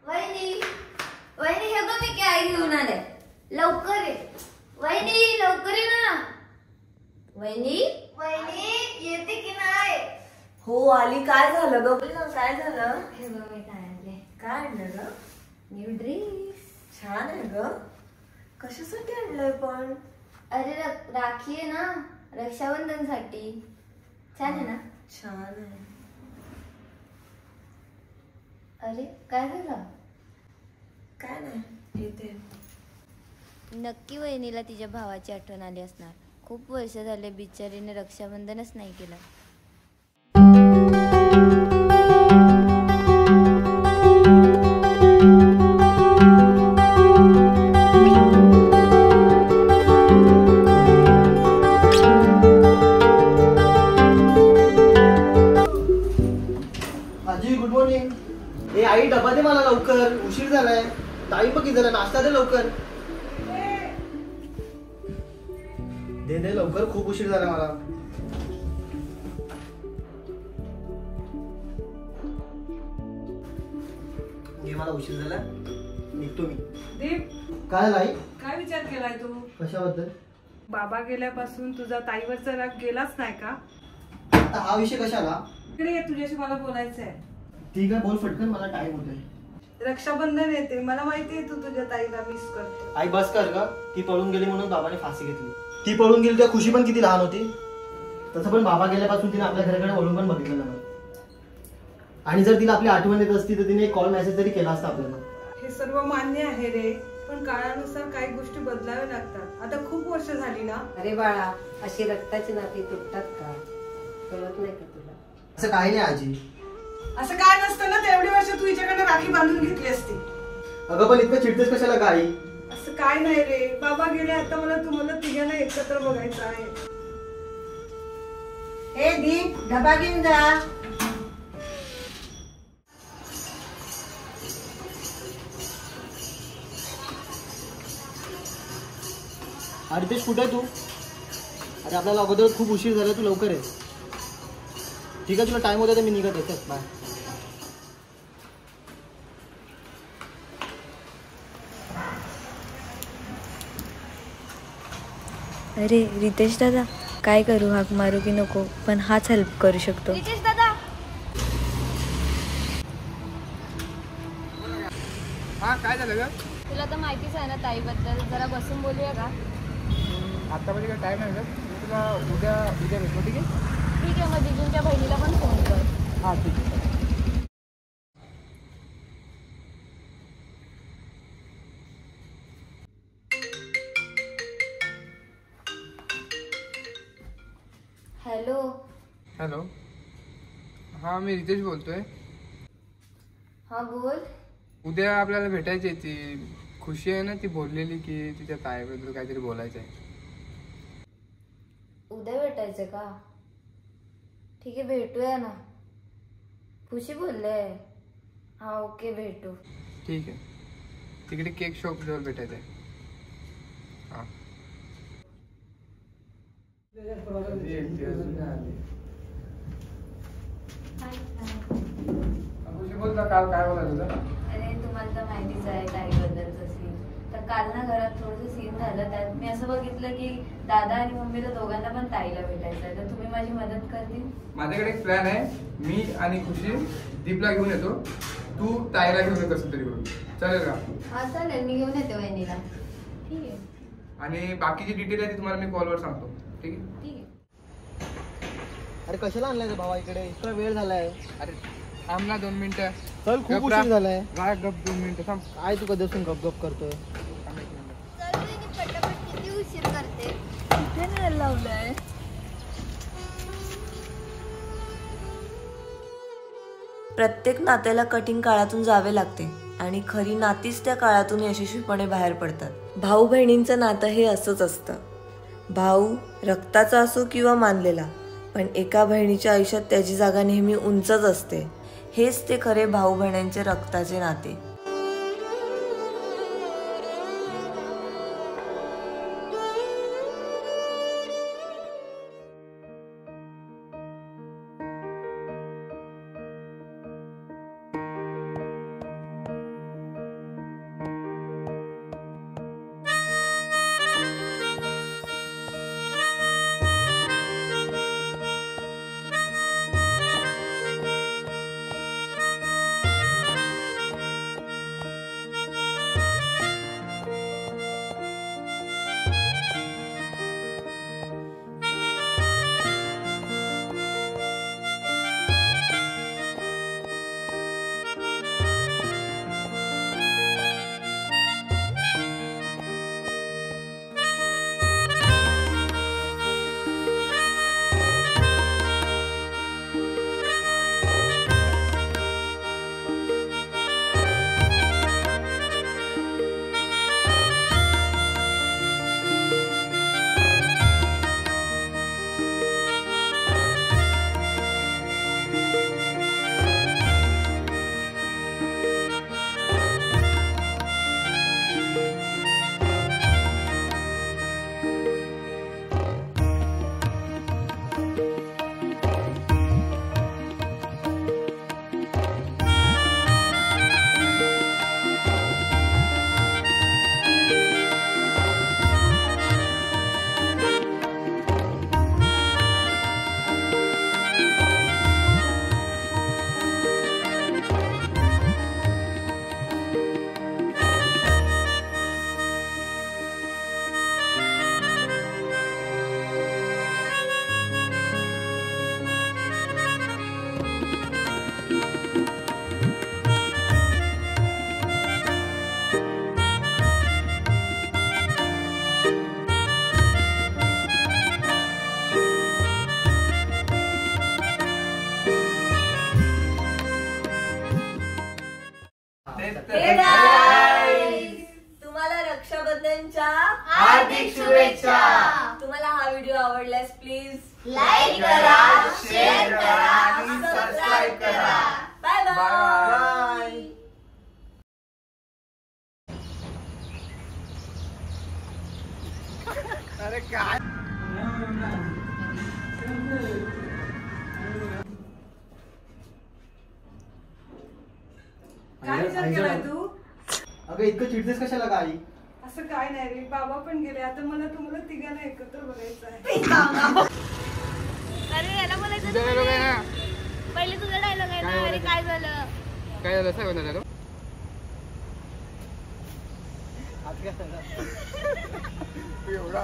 वहिनी वहिनी हे बघ मी काय घेऊन आले. लवकर ये वहिनी, लवकर ये ना. वहिनी वहिनी येते की नाही? हो आली. काय झालं ग? काय झालं? हे बघ मी काय आणले. काय आणलं ग? New dress. छान आहे ग. कशासाठी आणलंय पण? अरे राखी आहे ना, रक्षाबंधन साठी. छान आहे ना? छान आहे. अरे काय झालं? काय नाही येते. नक्की वहिनीला तिच्या भावाची आठवण आली असणार. खूप वर्ष झाले बिचारीने रक्षाबंधनच नाही केलं. आजी गुड मॉर्निंग. ए आई डबा दे मला लवकर, उशीर झालाय. टाइम बघ किती झाला, नाश्ता दे लवकर. दे दे लवकर, खूप उशीर झाला मला. घे, मला उशीर झाला, निघतो मी. दीप, काय झालं आई? काय विचार केलाय तू? कशाबद्दल? बाबा गेल्यापासून तुझा ताईवरचा राग गेलाच नाही का? आता हा विषय कशाला? इकडे ये, तुझ्याशी मला बोलायचंय. ठीक आहे बोल फटकन, मला टाइम होतोय. रक्षाबंधन येते, मला माहितीये तू तुझ्या ताईला मिस करतो. आई बस कर ग. ती पळून गेली म्हणून बाबाने फाशी घेतली. ती पळून गेली तेव्हा खुशी पण किती लहान होती. तसं पण बाबा गेल्यापासून तिने आपल्या घराकडे वळून पण बघितलं नाही. आणि जर तिला आपली आठवण येत असती तर तिने एक कॉल मेसेज तरी केला असता आपल्याला. हे सर्व मान्य आहे रे, पण काळानुसार काही गोष्टी बदलाव्या लागतात. आता खूप वर्ष झाली ना. अरे बाळा, अशी रक्ताची नाती तुटतात का? कळत नाही का तुला? असं काही नाही आजी. असं काय नसतं ना, तेवढी वर्ष तू हिच्याकडे राखी बांधून घेतली असती. अगं पण इतकं चिडतेस कशाला गाई? असं काय नाही रे, बाबा गेले, आता मला तुम्हाला तिघांना एकत्र बघायचं आहे. ए दीप, डबा घेऊन जा. अरे तेच कुठे आहे तू? अरे आपल्याला अगोदर खूप उशीर झाला, तू लवकर आहे. ठीक आहे, तुला टाइम होता तर मी निघत येते. बाय. अरे रितेश दादा, काय करू? हाक मारू की नको? पण हाच हेल्प करू शकतो. रितेश दादा. हा काय झालं ग? तुला तर माहितीच आहे ना ताईबद्दल, जरा बसून बोलूया का? आता म्हणजे काय टाईम आहे का? मी तुला उद्या भेटतो. ठीक आहे? ठीक आहे, मग जिजूंच्या बहिणीला पण फोन कर. हां ठीक आहे. हॅलो. हॅलो. हां मी रितेश बोलतोय. हा बोल. उद्या आपल्याला भेटायची आहे. ती खुशी आहे ना, ती बोललेली की तिच्या ताईबद्दल काहीतरी बोलायचं आहे. उद्या भेटायचं का? ठीक आहे, भेटूया ना. खुशी बोलले. हा ओके, भेटू. ठीक आहे. तिकडे केक शॉप जवळ भेटायचं आहे. हां. खुशी बोलता, काल काय बोलायचं तुझं? अरे तुम्हाला तर माहितीच आहे ताईबद्दलचं सीन. तर काल ना घरात थोडंसं सीन झालं. त्यात मी असं बघितलं की दादा आणि मम्मीला दोघांना पण ताईला भेटायचं आहे. तर तुम्ही माझी मदत करतील? माझ्याकडे एक प्लॅन आहे. मी आणि खुशी दीपला घेऊन येतो, तू ताईला घेऊन ये कसं तरी करून. चालेल का? हा चालेल, मी घेऊन येते वहिनीला. ठीक आहे. आणि बाकीची डिटेल आहे ती तुम्हाला मी कॉलवर सांगतो. ठीक आहे? ठीक आहे. अरे कशाला आणलाय रे भावा इकडे? इतका वेळ झालाय. अरे थांब ना 2 मिनिटं. चल, खूप उशीर झालाय. काय गप 2 मिनिटं थांब. काय तू कधीपासून गप गप करतोय? थांब 1 मिनिट. चल वहिनी, पटापट, किती उशीर करते. कुठे नाही लावलंय? प्रत्येक नात्याला कठीण काळातून जावे लागते आणि खरी नातीच त्या काळातून यशस्वीपणे बाहेर पडतात. भाऊ बहिणींचं नातं हे असंच असतं. भाऊ रक्ताचा असो किंवा मानलेला, पण एका बहिणीच्या आयुष्यात त्याची जागा नेहमी उंचच असते. हेच ते खरे भाऊ बहिणींचे रक्ताचे नाते. Hey guys! तुम्हाला रक्षाबंधनच्या हार्दिक शुभेच्छा. तुम्हाला हा व्हिडिओ आवडल्यास प्लीज लाईक करा, शेअर करा, आणि सबस्क्राईब करा. Bye bye. बाय. अरे काय काय विचार केलाय तू अगं इतकं चिडतेस कशाला का आई? असं काय नाही रे, बाबा पण गेले. आता मला तुम्हाला तिघांना एकत्र बघायचं आहे. अरे याला बोलायचं तुझा डायलॉग आहे ना पहिले तुझा डायलॉग आहे ना. काय अरे बोलायचं? काय झालं? काय झालं सांग ना डायलॉग आज काय सांगा एवढा